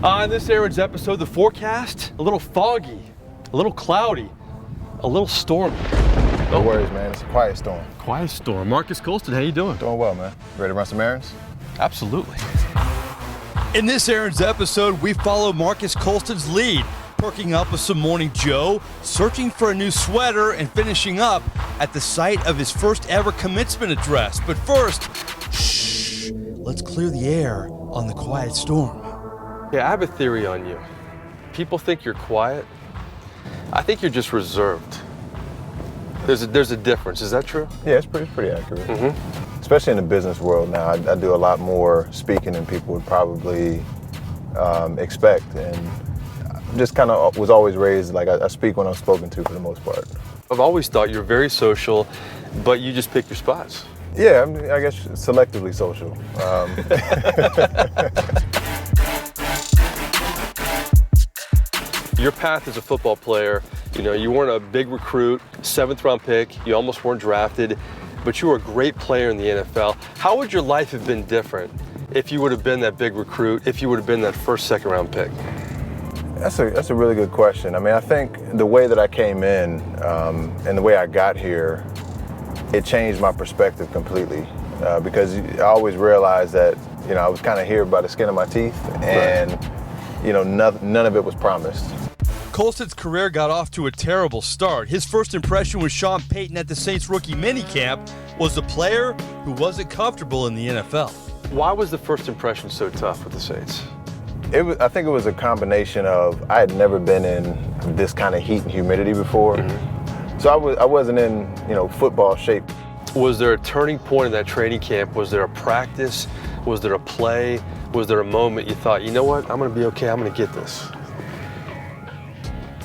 On this Errands episode, the forecast, a little foggy, a little cloudy, a little stormy. No worries, man. It's a quiet storm. Quiet storm. Marques Colston, how you doing? Doing well, man. Ready to run some errands? Absolutely. In this Errands episode, we follow Marques Colston's lead, perking up with some Morning Joe, searching for a new sweater, and finishing up at the site of his first ever commencement address. But first, shh, let's clear the air on the quiet storm. Yeah, I have a theory on you. People think you're quiet. I think you're just reserved. There's a difference. Is that true? Yeah, it's pretty accurate. Especially in the business world now, I do a lot more speaking than people would probably expect, and just kind of was always raised like I speak when I'm spoken to for the most part. I've always thought you're very social, but you just pick your spots. Yeah, I guess selectively social. Your path as a football player, you weren't a big recruit, 7th round pick, you almost weren't drafted, but you were a great player in the NFL. How would your life have been different if you would have been that big recruit, if you would have been that first, 2nd round pick? That's a really good question. I mean, I think the way that I came in and the way I got here, it changed my perspective completely because I always realized that, I was kind of here by the skin of my teeth, and, none of it was promised. Colston's career got off to a terrible start. His first impression with Sean Payton at the Saints rookie minicamp was a player who wasn't comfortable in the NFL. Why was the first impression so tough with the Saints? I think it was a combination of I had never been in this kind of heat and humidity before. So I wasn't in, football shape. Was there a turning point in that training camp? Was there a practice? Was there a play? Was there a moment you thought, you know what, I'm going to be okay, I'm going to get this?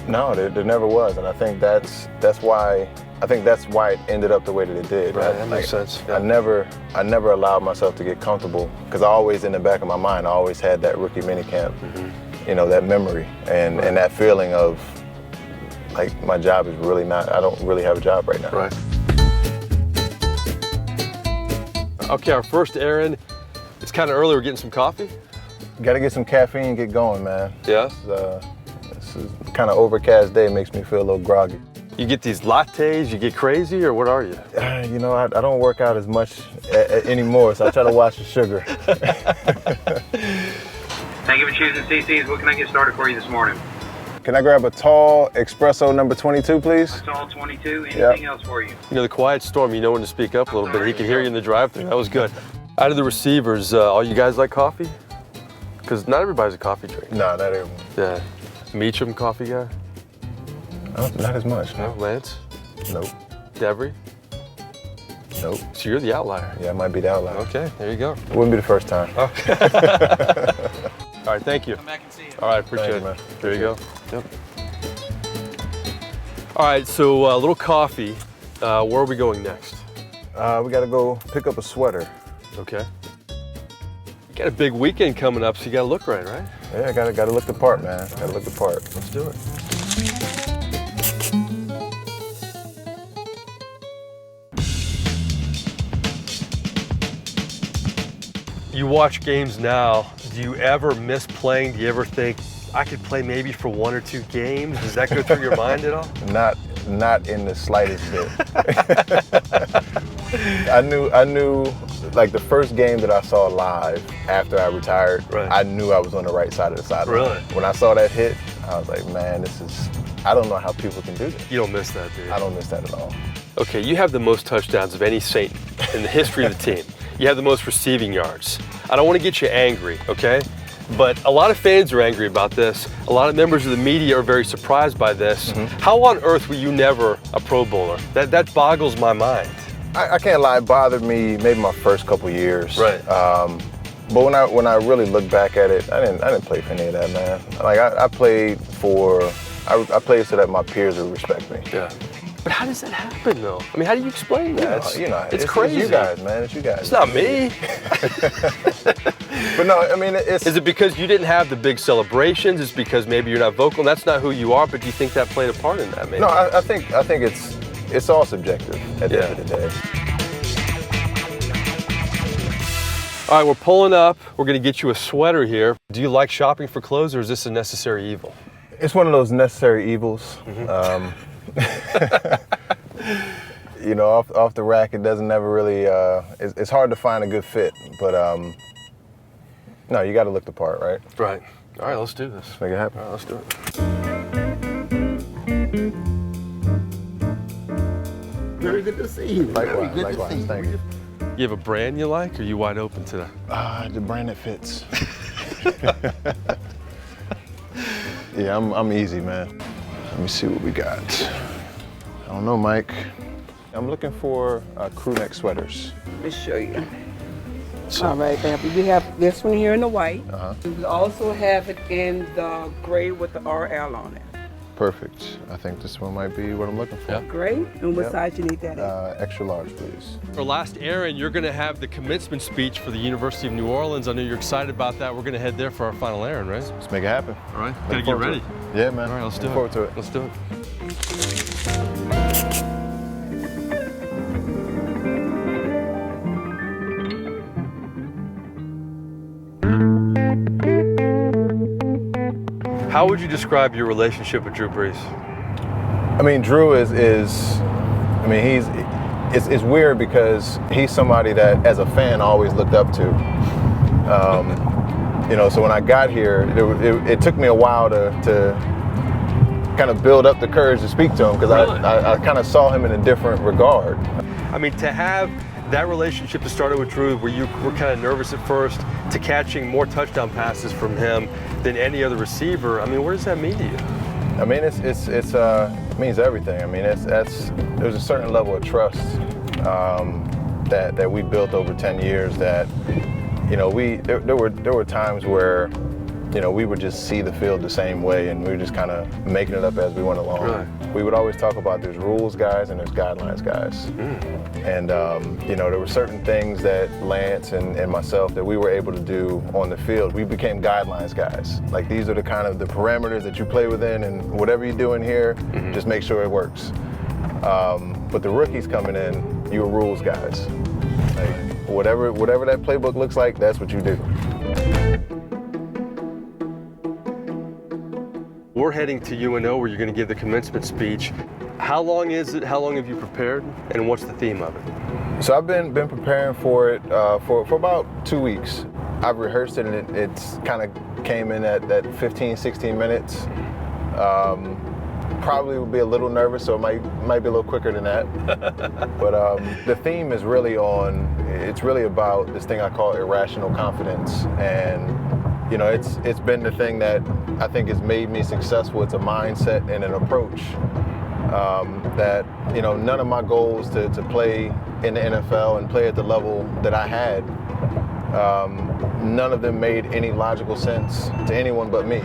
No, there never was, and I think that's why it ended up the way that it did. Right, that makes sense. Yeah. I never allowed myself to get comfortable because I always, in the back of my mind, I always had that rookie minicamp, that memory and that feeling of like my job is really not. I don't really have a job right now. Right. Okay, our first errand. It's kind of early. We're getting some coffee. Got to get some caffeine and get going, man. Yeah. This is kind of overcast day. Makes me feel a little groggy. You get these lattes, you get crazy, or what are you? I don't work out as much anymore, so I try to watch the sugar. Thank you for choosing CC's. What can I get started for you this morning? Can I grab a tall espresso number 22, please? A tall 22. Anything else for you? The quiet storm, you know when to speak up a little bit. He could hear you in the drive-thru. That was good. Out of the receivers, all you guys like coffee? Because not everybody's a coffee drinker. No, not everyone. Yeah. Meacham, coffee guy? Not as much. No. Lance? Nope. Devery? Nope. So you're the outlier. Yeah, I might be the outlier. Okay, there you go. It wouldn't be the first time. Okay. All right, thank you. Come back and see you. All right, appreciate it. Man. There you go. Yep. All right, so a little coffee. Where are we going next? We got to go pick up a sweater. Okay. You got a big weekend coming up, so you got to look right? Yeah, I got to look the part, man. Got to look the part. Let's do it. You watch games now. Do you ever miss playing? Do you ever think, I could play maybe for 1 or 2 games? Does that go through your mind at all? Not in the slightest bit. I knew, like the first game that I saw live after I retired, right. I knew I was on the right side of the sideline. Really? When I saw that hit, I was like, man, I don't know how people can do this. You don't miss that, do you? I don't miss that at all. Okay, you have the most touchdowns of any Saint in the history of the team. You have the most receiving yards. I don't want to get you angry, okay? But a lot of fans are angry about this. A lot of members of the media are very surprised by this. How on earth were you never a Pro Bowler? That boggles my mind. I can't lie, it bothered me maybe my first couple years. Right. But when I really look back at it, I didn't play for any of that, man. Like I played so that my peers would respect me. Yeah. But how does that happen, though? I mean, how do you explain that? It's crazy. It's you guys, man. It's you guys. It's not me. But no, I mean, it's... Is it because you didn't have the big celebrations? Is it because maybe you're not vocal? And that's not who you are, but do you think that played a part in that, maybe? No, I think it's all subjective at the end of the day. All right, we're pulling up. We're gonna get you a sweater here. Do you like shopping for clothes, or is this a necessary evil? It's one of those necessary evils. You know, off the rack, it doesn't never really, it's hard to find a good fit, but no, you got to look the part, right? Right. All right, let's do this. Let's make it happen. All right, let's do it. Very good to see you. Likewise, Very good to see you. thank you. You have a brand you like, or are you wide open today? The brand that fits. Yeah, I'm easy, man. Let me see what we got. I don't know, Mike. I'm looking for crew neck sweaters. Let me show you. All right, baby. We have this one here in the white. We also have it in the gray with the RL on it. Perfect. I think this one might be what I'm looking for. Yeah. Gray? And what Yep. size you need that in? Extra large, please. For last errand, you're going to have the commencement speech for the University of New Orleans. I know you're excited about that. We're going to head there for our final errand, right? Let's make it happen. All right. Looking Gotta get forward to ready. it. Yeah, man. All right, let's do Look it. forward to it. Let's do it. How would you describe your relationship with Drew Brees? I mean, Drew is I mean, it's weird because he's somebody that, as a fan, I always looked up to. You know, so when I got here, it took me a while to kind of build up the courage to speak to him, because Really? I kind of saw him in a different regard. I mean, to have that relationship that started with Drew, where you were kind of nervous at first, to catching more touchdown passes from him than any other receiver, I mean, what does that mean to you? I mean, it means everything. I mean, there's a certain level of trust that we built over 10 years that, you know, there were times where, you know, we would just see the field the same way, and we were just kind of making it up as we went along. Right. We would always talk about there's rules guys and there's guidelines guys. And, you know, there were certain things that Lance and myself that we were able to do on the field. We became guidelines guys. Like, these are the kind of the parameters that you play within, and whatever you do in here, just make sure it works. But the rookies coming in, you're rules guys. Like, whatever that playbook looks like, that's what you do. We're heading to UNO, where you're going to give the commencement speech. How long is it? How long have you prepared? And what's the theme of it? So I've been preparing for it for about 2 weeks. I've rehearsed it, and it's kind of came in at that 15, 16 minutes. Probably will be a little nervous, so it might be a little quicker than that. But the theme is really it's really about this thing I call irrational confidence. And, you know, it's been the thing that I think has made me successful. It's a mindset and an approach that, you know, none of my goals to play in the NFL and play at the level that I had, none of them made any logical sense to anyone but me.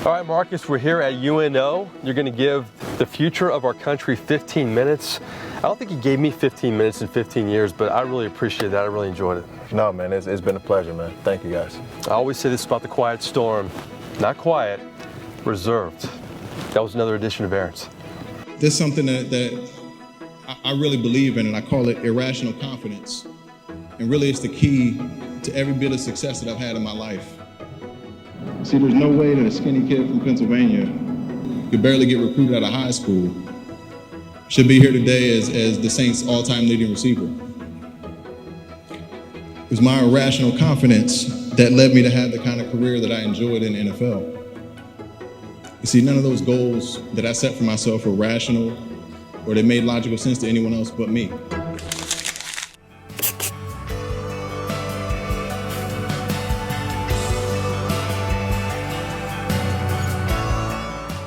All right, Marcus, we're here at UNO. You're going to give the future of our country 15 minutes. I don't think you gave me 15 minutes in 15 years, but I really appreciate that. I really enjoyed it. No, man, it's been a pleasure, man. Thank you, guys. I always say this about the quiet storm. Not quiet, reserved. That was another edition of Errands. There's something that I really believe in, and I call it irrational confidence. And really, it's the key to every bit of success that I've had in my life. See, there's no way that a skinny kid from Pennsylvania could barely get recruited out of high school should be here today as the Saints' all-time leading receiver. It was my irrational confidence that led me to have the kind of career that I enjoyed in the NFL. You see, none of those goals that I set for myself were rational or they made logical sense to anyone else but me.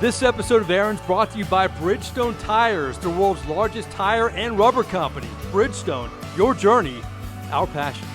This episode of Errands brought to you by Bridgestone Tires, the world's largest tire and rubber company. Bridgestone, your journey, our passion.